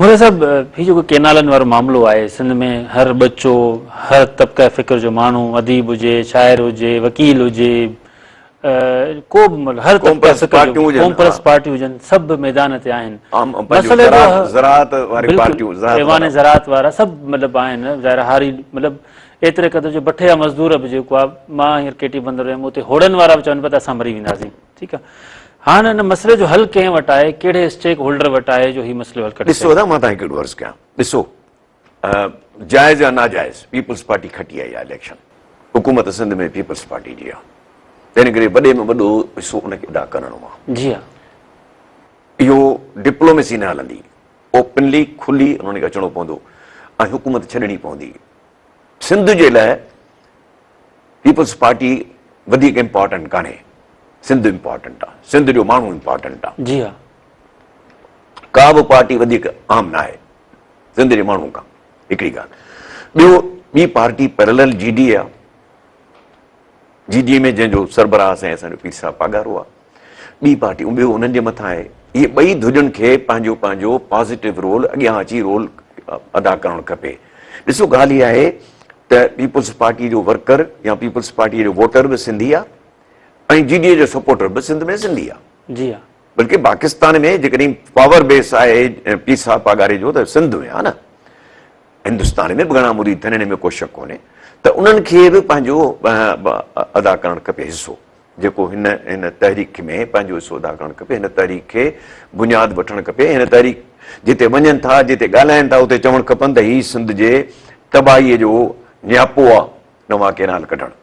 मुझे साहब ही जो केनालन वारो मामलो आहे सिंध में, हर बच्चो हर तबका फ़िक्र जो माण्हू, अदीब हुजे, शाइर हुजे, वकील हुजे, को बि हर तबका फ़िक्र जो कॉमपर्स पार्टियूं हुजनि, सभु मैदान ते आहिनि। मसइले ज़राअत वारी पार्टियूं, ऐवान ज़राअत वारा सभु मतिलबु आहिनि। ज़ाहिर हारी मतिलबु एतिरे क़दुरु जो भठिया मज़दूर बि जेको आहे, मां हींअर केटी बंदर हुयमि, उते होड़नि वारा बि चवनि पिया त असां मरी वेंदासीं। ठीकु आहे, हाँ हिन मसइले जो हल कंहिं वटि आहे, कहिड़े स्टेक होल्डर वटि आहे जो ही मसइलो हल करे? ॾिसो था, मां तव्हांखे हिकिड़ो अर्ज़ु कयां। ॾिसो, जाइज़ या नाजाइज़ पीपल्स पार्टी खटी आई आहे इलेक्शन। हुकूमत सिंध में पीपल्स पार्टी जी आहे, तंहिं करे वॾे में वॾो हिसो उनखे अदा करणो आहे। जी हा, इहो डिप्लोमेसी न हलंदी, ओपनली खुली उन्हनि खे अचणो पवंदो ऐं हुकूमत छॾणी पवंदी। सिंध जे लाइ पीपल्स पार्टी वधीक इम्पॉर्टेंट कान्हे, सिंध इम्पॉर्टेंट आहे, सिंध जो माण्हू इम्पॉर्टेंट आहे। जी हा, का बि पार्टी वधीक आम न आहे सिंध जे माण्हू खां, हिकिड़ी ॻाल्हि। ॿियो, ॿी पार्टी पैरेलल जीडी आहे। जीडी में जंहिंजो सरबराह साईं असांजो पीर साहब पागारो आहे। ॿी पार्टी ॿियो उन्हनि जे मथां आहे। इहे ॿई धुजनि खे पंहिंजो पंहिंजो पॉज़िटिव रोल अॻियां अची रोल अदा करणु खपे। ॾिसो, ॻाल्हि इहा आहे त पीपल्स पार्टी जो वर्कर या पीपल्स पार्टीअ जो वोटर बि सिंधी आहे ऐं जीडीए जो सपोर्टर बि सिंध में सिंधी आहे। जी हा, बल्कि पाकिस्तान में जेकॾहिं पावर बेस आहे पीर साहब पागारे जो, त सिंध में आहे न। हिंदुस्तान में बि घणा मुरीद थियनि, हिन में को शक कोन्हे। त उन्हनि खे बि पंहिंजो अदा करणु खपे हिसो, जेको हिन तहरीक में पंहिंजो हिसो अदा करणु खपे। हिन तहरीक खे बुनियादु वठणु खपे। हिन तहरीक जिते वञनि था, जिते ॻाल्हाइनि था, उते चवणु खपनि त हीउ सिंध जे तबाहीअ जो नियापो आहे, नवां केनाल कढणु।